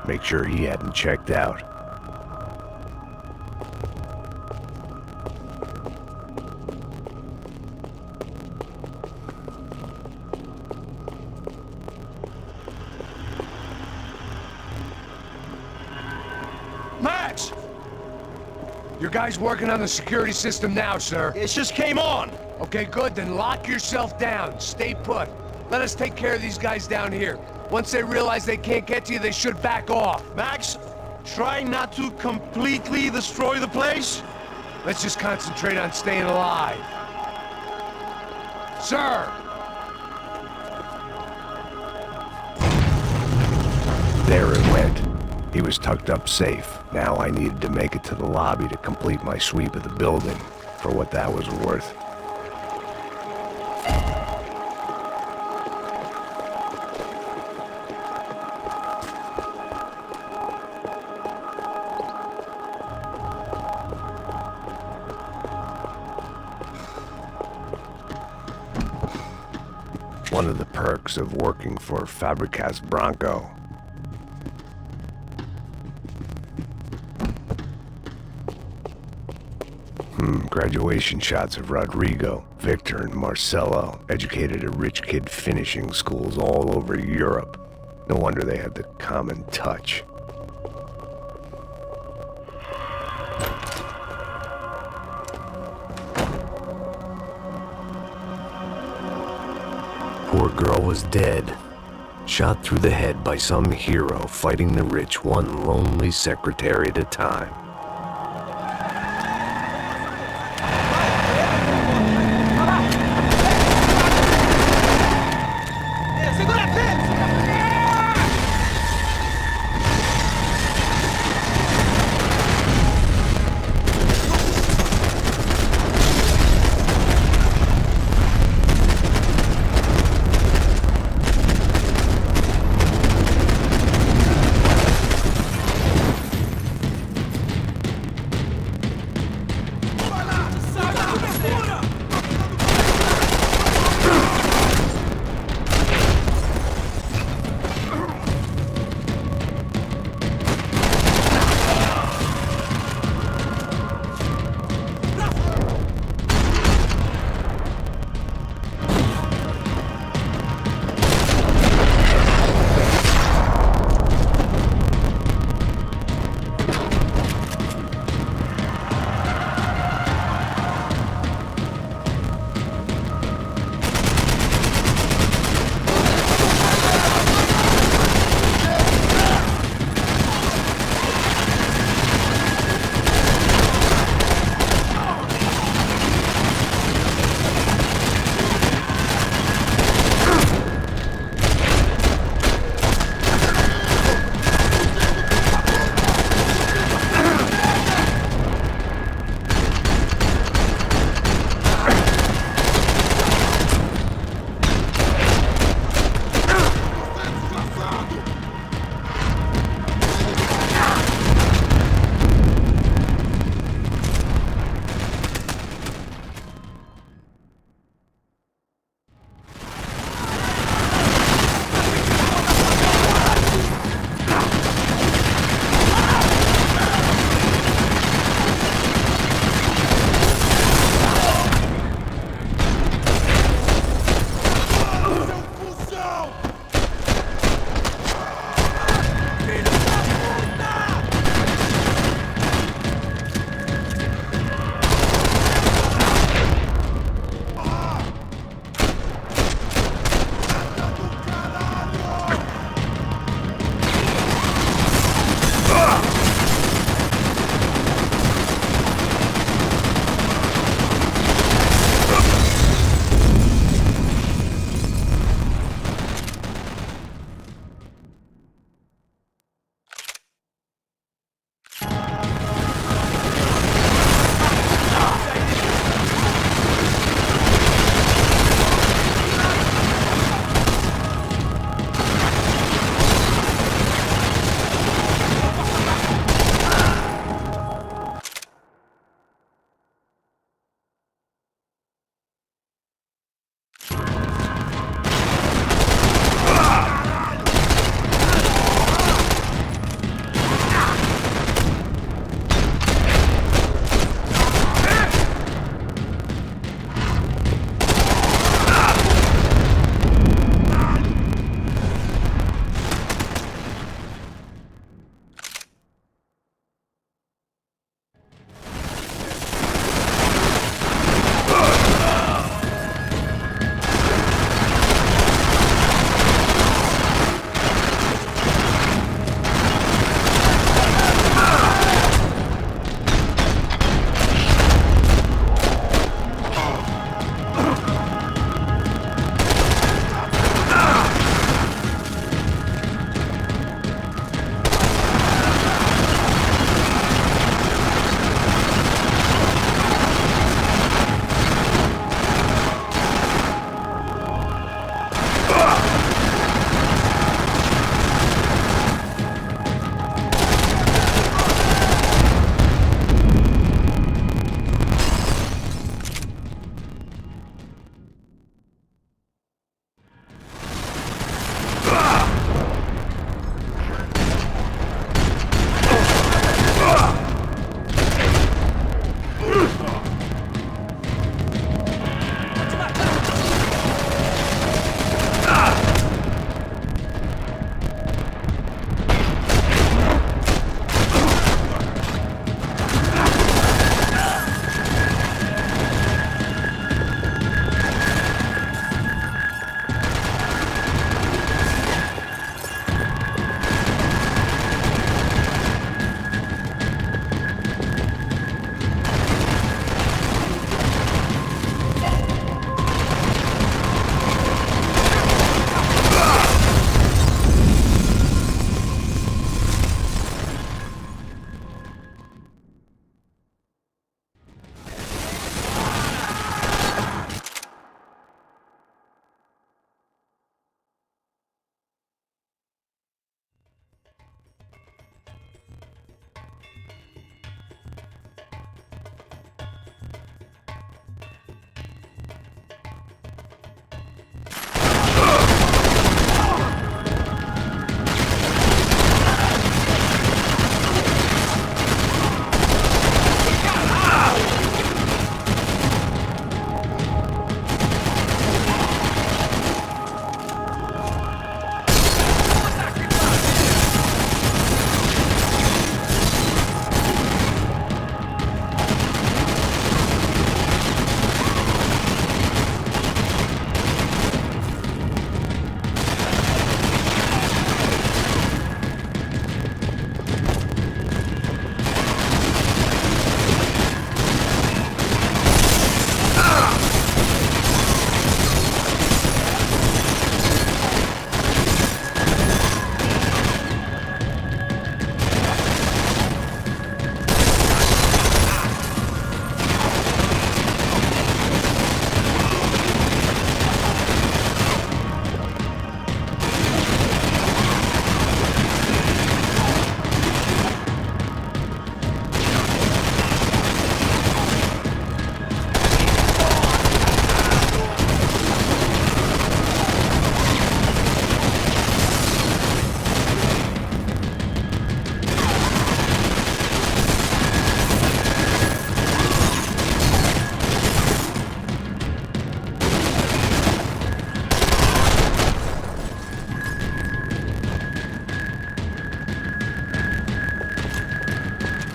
Make sure he hadn't checked out. Max! Your guy's working on the security system now, sir. It just came on. Okay, good, then lock yourself down. Stay put. Let us take care of these guys down here. Once they realize they can't get to you, they should back off. Max, try not to completely destroy the place. Let's just concentrate on staying alive. Sir! There it went. He was tucked up safe. Now I needed to make it to the lobby to complete my sweep of the building, for what that was worth. One of the perks of working for Fabricas Bronco. Graduation shots of Rodrigo, Victor, and Marcelo, educated at rich kid finishing schools all over Europe. No wonder they had the common touch. Poor girl was dead. Shot through the head by some hero fighting the rich one lonely secretary at a time.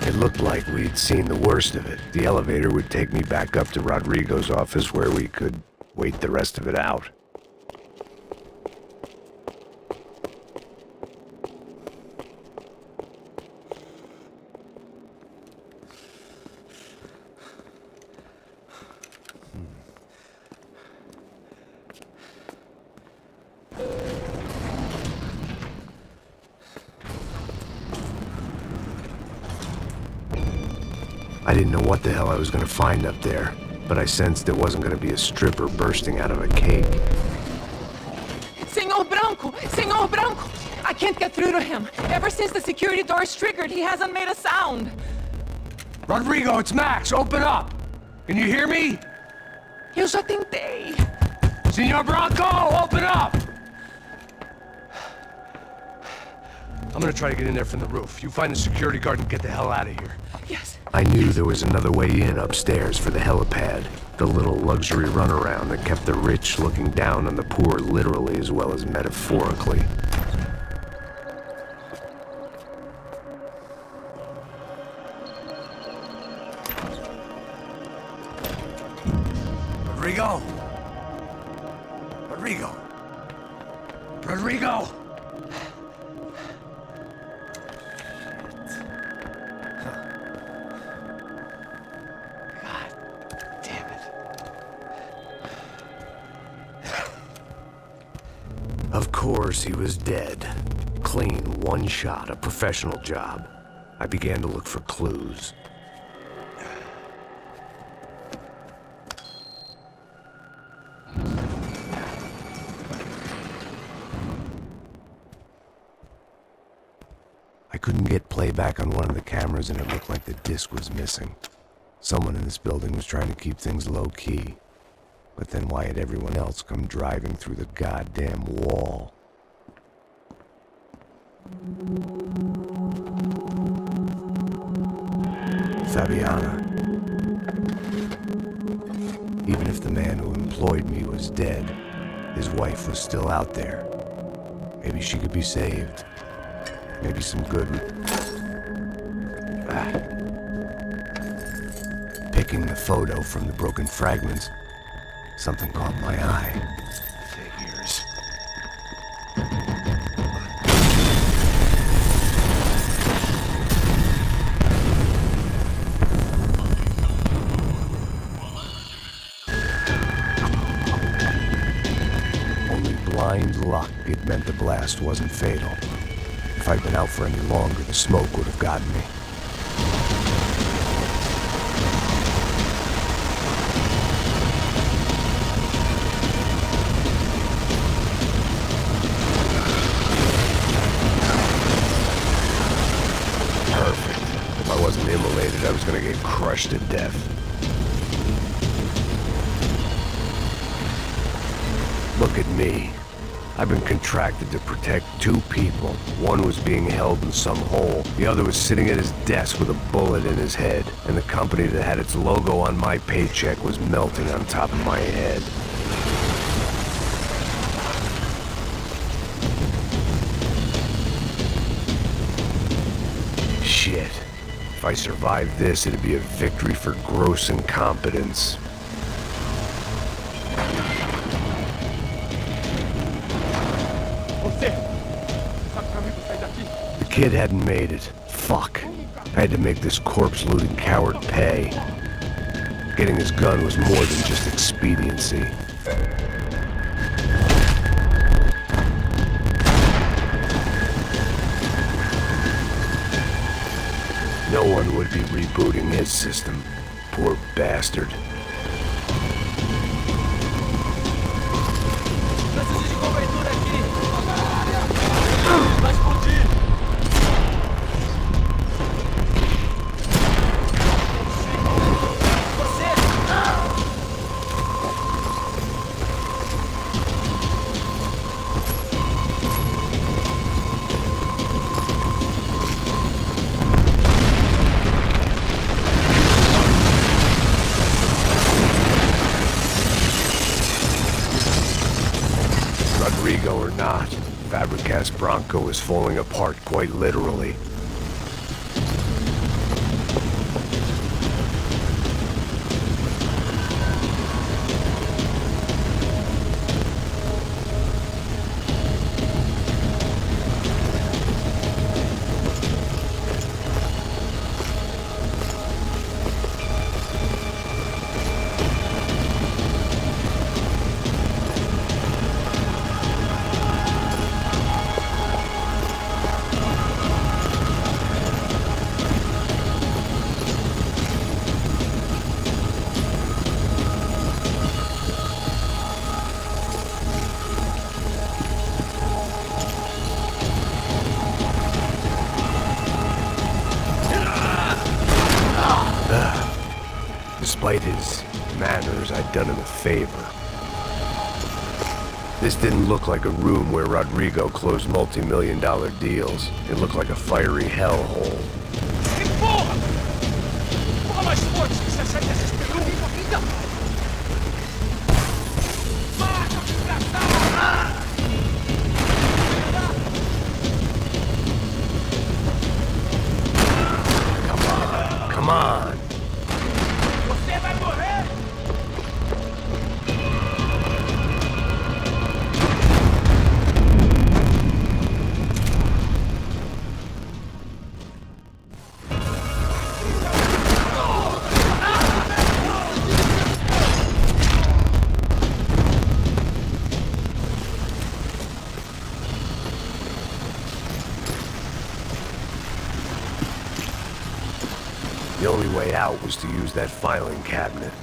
It looked like we'd seen the worst of it. The elevator would take me back up to Rodrigo's office where we could wait the rest of it out. I didn't know what the hell I was gonna find up there, but I sensed it wasn't gonna be a stripper bursting out of a cake. Senor Branco! Senor Branco! I can't get through to him. Ever since the security door is triggered, he hasn't made a sound. Rodrigo, it's Max. Open up. Can you hear me? Eu já tentei. Senor Branco, open up! I'm gonna try to get in there from the roof. You find the security guard and get the hell out of here. Yes. I knew there was another way in upstairs for the helipad, the little luxury runaround that kept the rich looking down on the poor literally as well as metaphorically. Rodrigo? Rodrigo? Rodrigo? Of course, he was dead. Clean, one shot, a professional job. I began to look for clues. I couldn't get playback on one of the cameras and it looked like the disc was missing. Someone in this building was trying to keep things low-key. But then why had everyone else come driving through the goddamn wall? Fabiana. Even if the man who employed me was dead, his wife was still out there. Maybe she could be saved. Maybe some good... Picking the photo from the broken fragments, something caught my eye. Figures. Only blind luck it meant the blast wasn't fatal. If I'd been out for any longer, the smoke would have gotten me. Immolated, I was gonna get crushed to death. Look at me. I've been contracted to protect two people. One was being held in some hole. The other was sitting at his desk with a bullet in his head. And the company that had its logo on my paycheck was melting on top of my head. Shit. If I survived this, it'd be a victory for gross incompetence. The kid hadn't made it. Fuck. I had to make this corpse-looting coward pay. Getting his gun was more than just expediency. No one would be rebooting his system. Poor bastard. Preciso de cobertura aqui! Vai explodir! Rodrigo or not, Fabricas Branco is falling apart quite literally. Despite his manners, I'd done him a favor. This didn't look like a room where Rodrigo closed multi-million-dollar deals. It looked like a fiery hellhole. Come on. The only way out was to use that filing cabinet.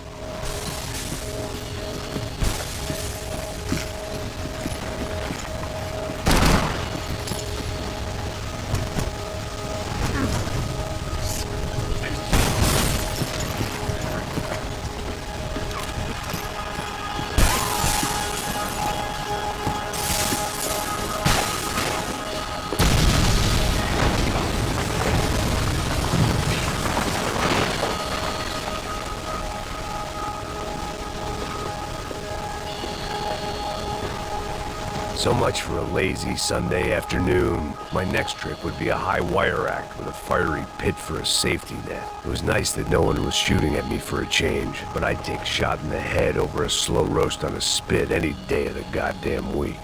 So much for a lazy Sunday afternoon. My next trip would be a high wire act with a fiery pit for a safety net. It was nice that no one was shooting at me for a change, but I'd take a shot in the head over a slow roast on a spit any day of the goddamn week.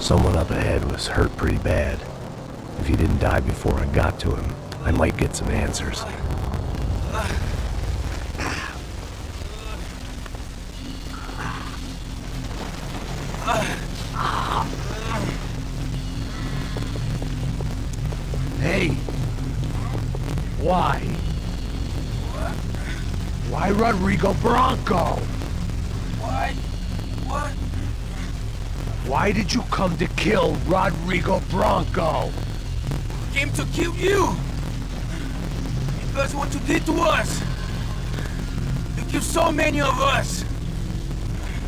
Someone up ahead was hurt pretty bad. If he didn't die before I got to him, I might get some answers. Hey! Why? Why Rodrigo Bronco? What? What? Why did you come to kill Rodrigo Bronco? Came to kill you! Because what you did to us! You killed so many of us!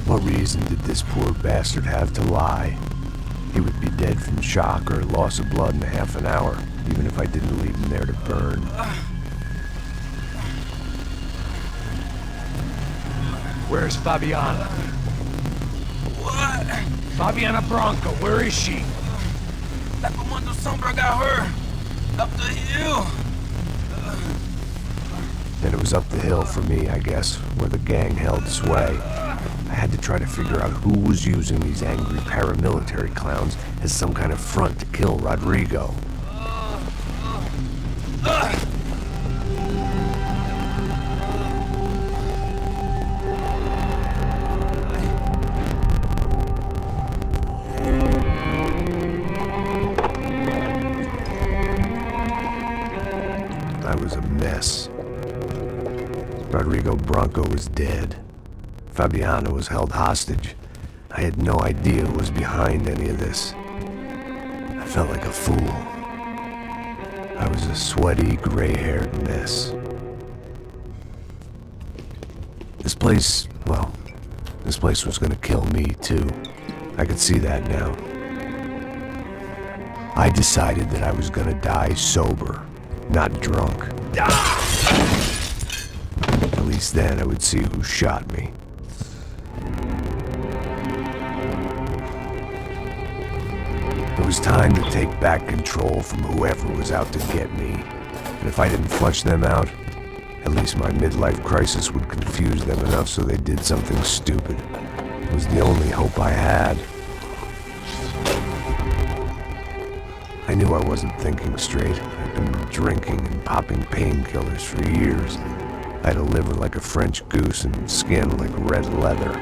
What reason did this poor bastard have to lie? He would be dead from shock or loss of blood in half an hour, even if I didn't leave him there to burn. Where's Fabiana? What? Fabiana Bronco, where is she? La Comando Sombra got her! Up the hill! Then it was up the hill for me, I guess, where the gang held sway. I had to try to figure out who was using these angry paramilitary clowns as some kind of front to kill Rodrigo. I was a mess. Rodrigo Bronco was dead. Fabiana was held hostage. I had no idea who was behind any of this. I felt like a fool. I was a sweaty, gray-haired mess. This place was gonna kill me too. I could see that now. I decided that I was gonna die sober, not drunk. At least then I would see who shot me. It was time to take back control from whoever was out to get me. And if I didn't flush them out, at least my midlife crisis would confuse them enough so they did something stupid. It was the only hope I had. I knew I wasn't thinking straight. I'd been drinking and popping painkillers for years. I had a liver like a French goose and skin like red leather.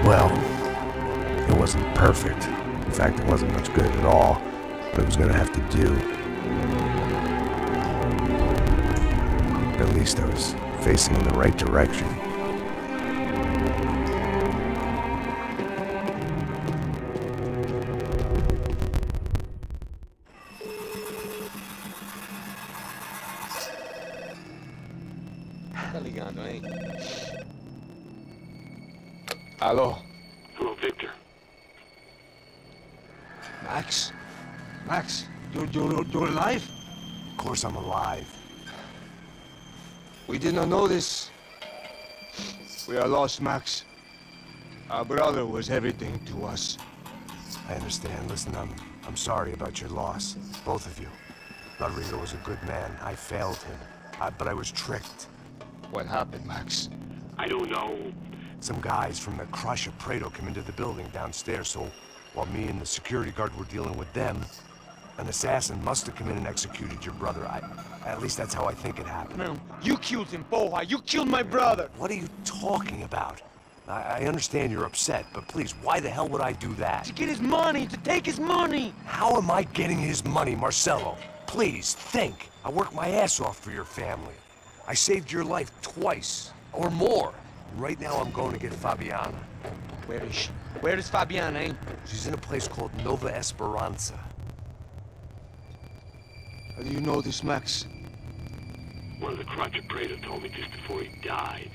Well, it wasn't perfect. In fact, it wasn't much good at all, but it was gonna have to do. At least I was facing in the right direction. Tá ligando, hein? Hello, Hello, Victor. Max? Max, you're alive? Of course I'm alive. We did not know this. We are lost, Max. Our brother was everything to us. I understand. Listen, I'm sorry about your loss. Both of you. Rodrigo was a good man. I failed him. But I was tricked. What happened, Max? I don't know. Some guys from the Crush of Prado came into the building downstairs, so while me and the security guard were dealing with them, an assassin must have come in and executed your brother. At least that's how I think it happened. Man, you killed him, Boha. You killed my brother. What are you talking about? I understand you're upset, but please, why the hell would I do that? To get his money, to take his money. How am I getting his money, Marcelo? Please, think. I worked my ass off for your family. I saved your life twice, or more. Right now I'm going to get Fabiana. Where is she? Where is Fabiana, eh? She's in a place called Nova Esperanza. How do you know this, Max? One of the Crotch of Prado told me just before he died.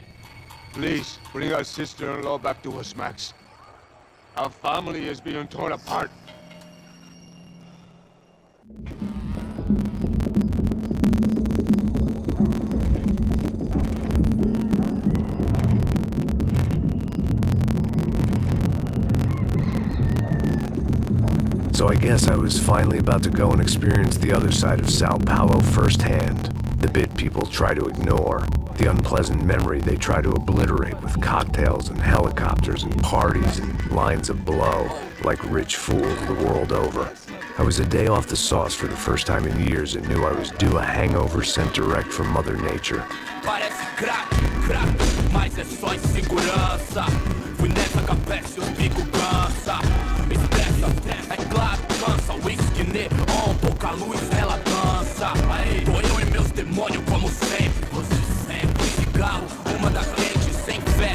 Please, bring our sister-in-law back to us, Max. Our family is being torn apart. So I guess I was finally about to go and experience the other side of Sao Paulo firsthand. The bit people try to ignore. The unpleasant memory they try to obliterate with cocktails and helicopters and parties and lines of blow, like rich fools the world over. I was a day off the sauce for the first time in years and knew I was due a hangover sent direct from Mother Nature. Parece crack, mas é só insegurança. Fui nessa capeste, o bico cansa. Estressa, é claro, cansa. Whisky neon, pouca luz, ela dança. Tô eu e meus demônios como sempre. Você sempre, cigarro, uma da quente, sem fé.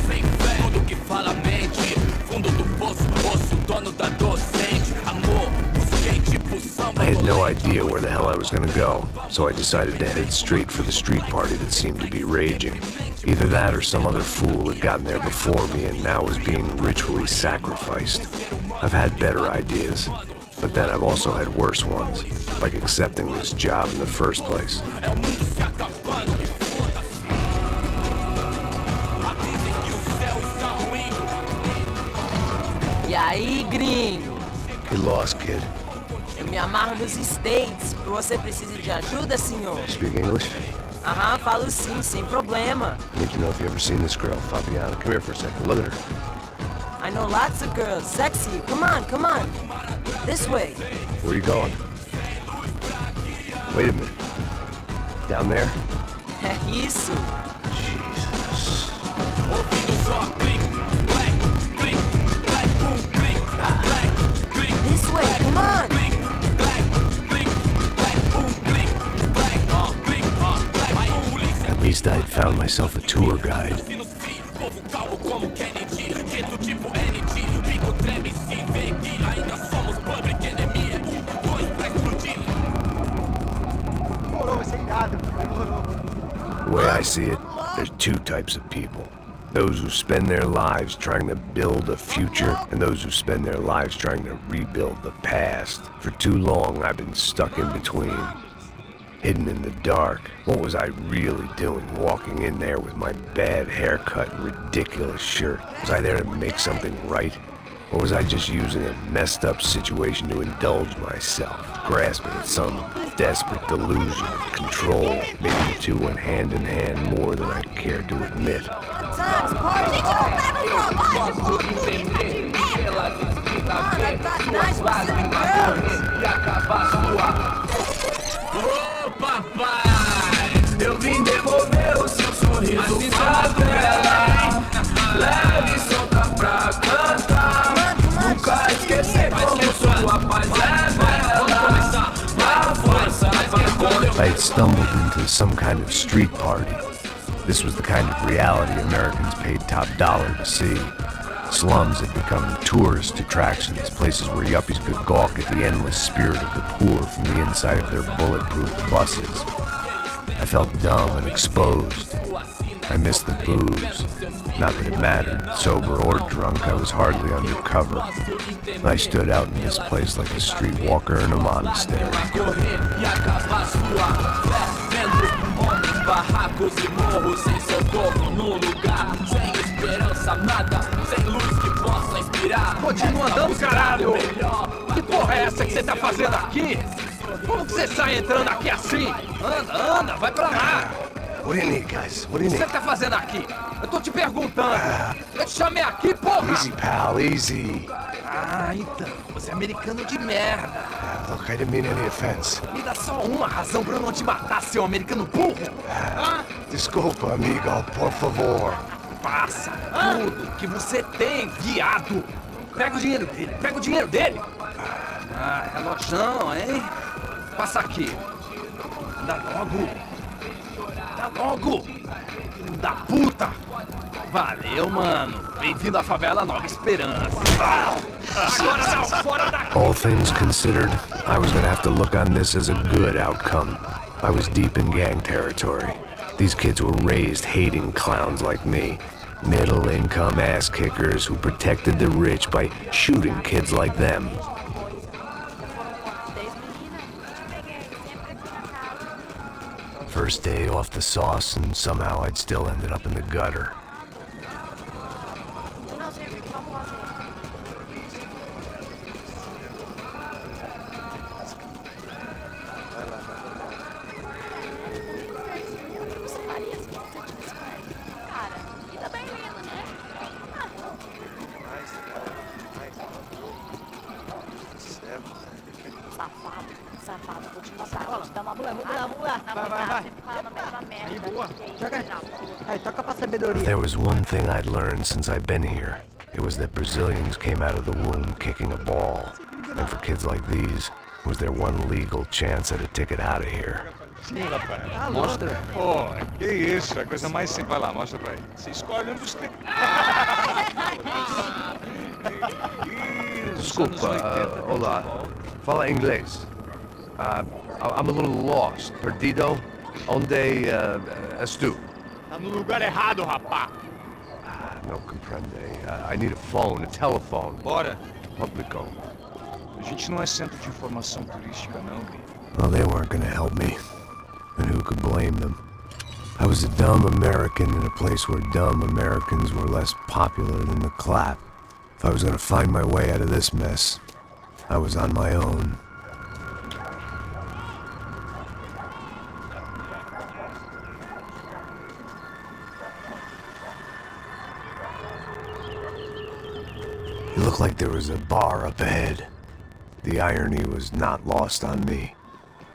Tudo que fala mente. Fundo do poço, osso, dono da docente. Amor, busquei tipo samba. I had no idea where the hell I was gonna go, so I decided to head straight for the street party that seemed to be raging. Either that or some other fool had gotten there before me and now was being ritually sacrificed. I've had better ideas, but then I've also had worse ones, like accepting this job in the first place. E aí, gringo? Get lost, kid. Eu me amarro nos States. Você precisa de ajuda, senhor? Speak English? Aham, falo sim, sem problema. I need to know if you've ever seen this girl, Fabiana. Come here for a second. Look at her. I know lots of girls. Sexy. Come on, come on. This way. Where are you going? Wait a minute. Down there? É isso. Jesus. This way, come on. At least I had found myself a tour guide. The way I see it, there's two types of people. Those who spend their lives trying to build a future, and those who spend their lives trying to rebuild the past. For too long, I've been stuck in between. Hidden in the dark. What was I really doing walking in there with my bad haircut and ridiculous shirt? Was I there to make something right? Or was I just using a messed up situation to indulge myself, grasping at some desperate delusion of control? Maybe the two went hand in hand more than I cared to admit. Times party. I've got nice Pacific girls. Ô papai, eu vim devolver o seu sorriso pra tela. Leve e solta pra cama. had stumbled into some kind of street party. This was the kind of reality Americans paid top dollar to see. Slums had become tourist attractions, places where yuppies could gawk at the endless spirit of the poor from the inside of their bulletproof buses. I felt dumb and exposed. I missed the booze. Not that it mattered. Sober or drunk, I was hardly under cover. I stood out in this place like a streetwalker in a monastery. Continua andando, caralho! Que porra é essa que você tá fazendo aqui? Como que você sai entrando aqui assim? Anda, vai pra lá! What do you need, guys? What do you O que need? você tá fazendo aqui? Eu tô te perguntando! Eu te chamei aqui, porra! Easy, pal, easy. Ah, então, você é americano de merda! Look, I didn't mean any offense. Me dá só uma razão pra eu não te matar, seu americano burro! Desculpa, amigo, por favor. Passa tudo que você tem, viado! Pega o dinheiro dele! Ah, relojão, hein? Passa aqui! Dá logo! Filho da puta! Valeu, mano! Bem-vindo à favela Nova Esperança! Agora não, fora daqui! All things considered, I was gonna have to look on this as a good outcome. I was deep in gang territory. These kids were raised hating clowns like me. Middle-income ass-kickers who protected the rich by shooting kids like them. First day off the sauce, and somehow I'd still ended up in the gutter. Safado, vou te matar. Vou te dar uma boa. Vai. There was one thing I'd learned since I'd been here. It was that Brazilians came out of the womb kicking a ball. And for kids like these, it was their one legal chance at a ticket out of here. Sim, rapaz. Mostra. Pô, que isso, é a coisa mais simples. Vai lá, mostra pra ele. Você escolhe um dos três. Desculpa, olá. Fala inglês. I'm a little lost. Perdido? Onde és tu? Tá no lugar errado, rapá. Não compreende. I need a phone, a telephone. Bora. Publico. A gente não é centro de informação turística, não, Gui. Well, they weren't gonna help me. And who could blame them? I was a dumb American in a place where dumb Americans were less popular than the clap. If I was gonna find my way out of this mess, I was on my own. It looked like there was a bar up ahead. The irony was not lost on me.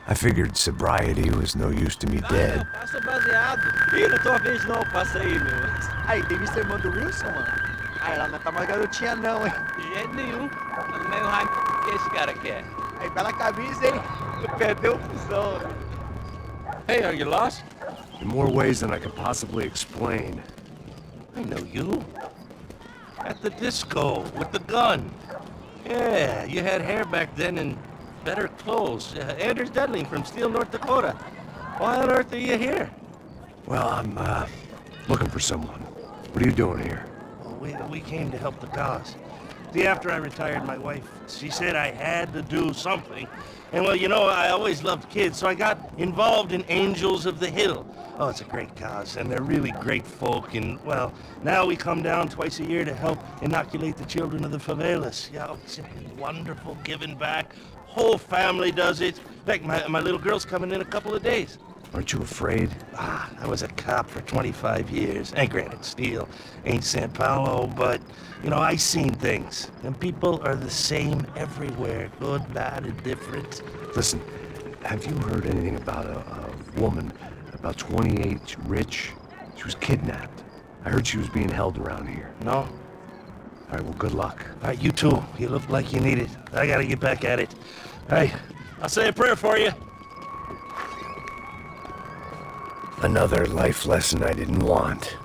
I figured sobriety was no use to me dead. Passa baseado. Ih, não tô vez não, passa aí, meu. Aí, tem visto a irmã do Wilson, mano? Ah, ela não tá mais garotinha não, hein? De jeito nenhum. Mas meio raio que esse cara quer. Aí, bela camisa, hein? Perdeu o fusão. Hey, are you lost? In more ways than I could possibly explain. I know you. At the disco, with the gun. Yeah, you had hair back then and better clothes. Anders Dudley from Steele, North Dakota. Why on earth are you here? Well, I'm, looking for someone. What are you doing here? Well, we came to help the cause. See, after I retired, my wife, she said I had to do something. And well, you know, I always loved kids, so I got involved in Angels of the Hill. Oh, it's a great cause, and they're really great folk, and well, now we come down twice a year to help inoculate the children of the favelas. Yeah, oh, it's wonderful giving back. Whole family does it. In fact, my little girl's coming in a couple of days. Aren't you afraid? I was a cop for 25 years. And granted, Steele ain't San Paulo, but, you know, I seen things. And people are the same everywhere. Good, bad, indifferent. Listen, have you heard anything about a woman, about 28, rich? She was kidnapped. I heard she was being held around here. No? All right, well, good luck. All right, you too. You look like you need it. I gotta get back at it. All right, I'll say a prayer for you. Another life lesson I didn't want.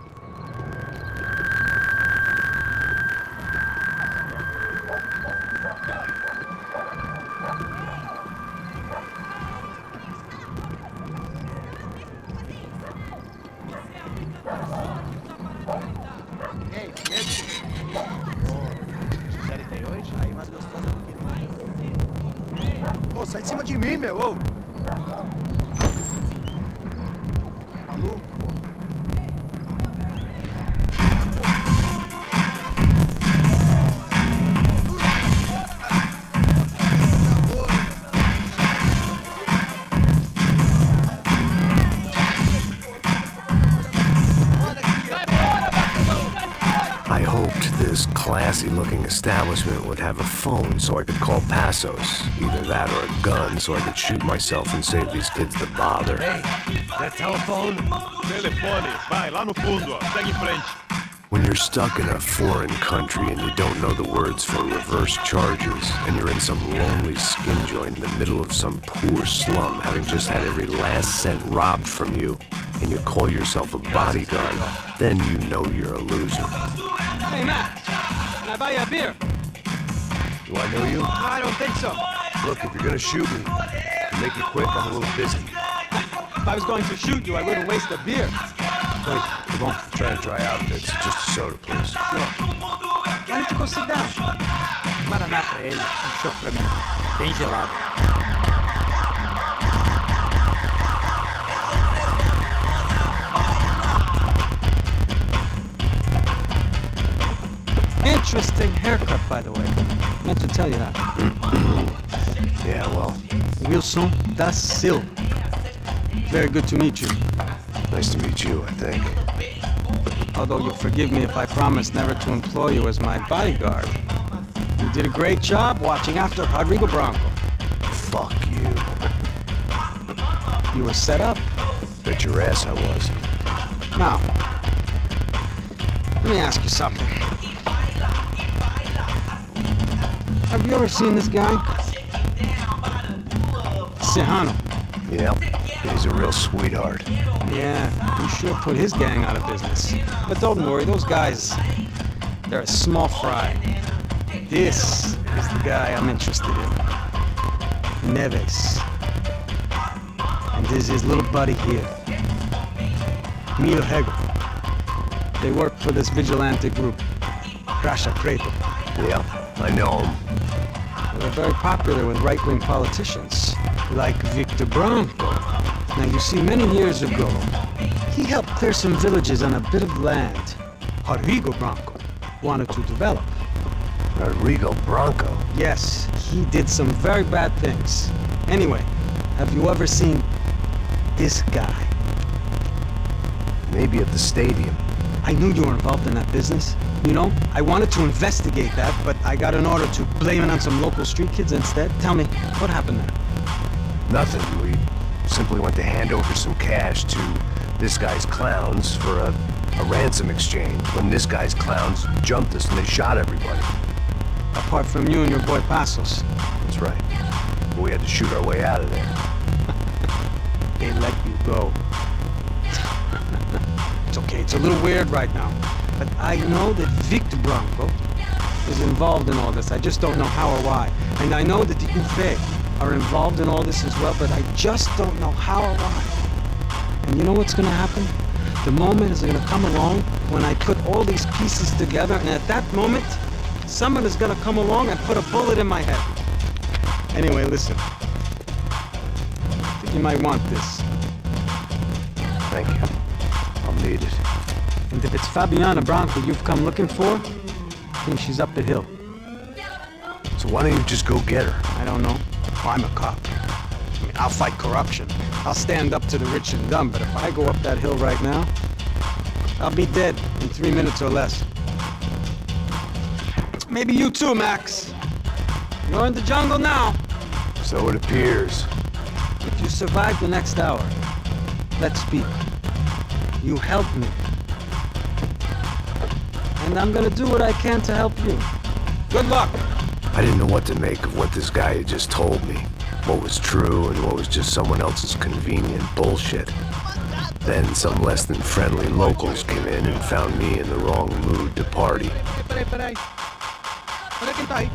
Ô, sai de cima de mim, meu! Ô. I hoped this classy-looking establishment would have a phone so I could call Passos. Either that or a gun so I could shoot myself and save these kids the bother. Hey, that telephone? Telefone, vai lá no fundo, ó. Segue em frente. When you're stuck in a foreign country and you don't know the words for reverse charges, and you're in some lonely skin joint in the middle of some poor slum, having just had every last cent robbed from you, and you call yourself a bodyguard, then you know you're a loser. Hey, Matt, can I buy you a beer? Do I know you? I don't think so. Look, if you're gonna shoot me, make it quick, I'm a little busy. If I was going to shoot you, I wouldn't waste a beer. Wait, come on, try to dry out. It's just a soda, please. Why don't you go sit down? Maraná pra ele, chopp pra mim. Bem gelado. Interesting haircut, by the way. Meant to tell you that. Yeah, well, Wilson da Silva. Very good to meet you. nice to meet you, I think. Although you'll forgive me if I promise never to employ you as my bodyguard. You did a great job watching after Rodrigo Branco. Fuck you. You were set up. Bet your ass I was. Now, let me ask you something. Have you ever seen this guy? Sejano. Yep, he's a real sweetheart. Yeah, he sure put his gang out of business. But don't worry, those guys, they're a small fry. This is the guy I'm interested in. Neves. And this is his little buddy here. Mil Hegel. They work for this vigilante group, Crasha Preto. Yeah, I know him. They're very popular with right-wing politicians, like Victor Branco. Now, you see, many years ago, he helped clear some villages on a bit of land Rodrigo Branco wanted to develop. Rodrigo Branco? Yes, he did some very bad things. Anyway, have you ever seen this guy? Maybe at the stadium. I knew you were involved in that business. You know, I wanted to investigate that, but I got an order to blame it on some local street kids instead. Tell me, what happened there? Nothing. We simply went to hand over some cash to this guy's clowns for a ransom exchange. When this guy's clowns jumped us and they shot everybody. Apart from you and your boy Passos. That's right. But we had to shoot our way out of there. They let you go. It's okay, it's a little weird right now. But I know that Victor Branco is involved in all this. I just don't know how or why. And I know that the UFE are involved in all this as well, but I just don't know how or why. And you know what's gonna happen? The moment is gonna come along when I put all these pieces together, and at that moment, someone is gonna come along and put a bullet in my head. Anyway, listen. I think you might want this. Thank you. I'll need it. And if it's Fabiana Branco you've come looking for, I think she's up the hill. So why don't you just go get her? I don't know. I'm a cop. I mean, I'll fight corruption. I'll stand up to the rich and dumb, but if I go up that hill right now, I'll be dead in 3 minutes or less. Maybe you too, Max. You're in the jungle now. So it appears. If you survive the next hour, let's speak. You helped me. And I'm gonna do what I can to help you. Good luck! I didn't know what to make of what this guy had just told me. What was true and what was just someone else's convenient bullshit. Then some less than friendly locals came in and found me in the wrong mood to party. Peraí. Olha quem tá aí.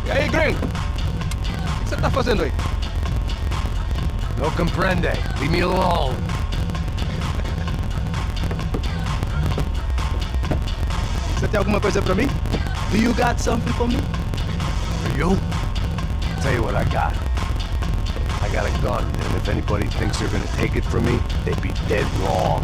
E aí, gringo? O que você tá fazendo aí? No comprende. Leave me alone. Você tem alguma coisa pra mim? Do you got something for me? For you? Tell you what I got. I got a gun, and if anybody thinks they're gonna take it from me, they'd be dead wrong.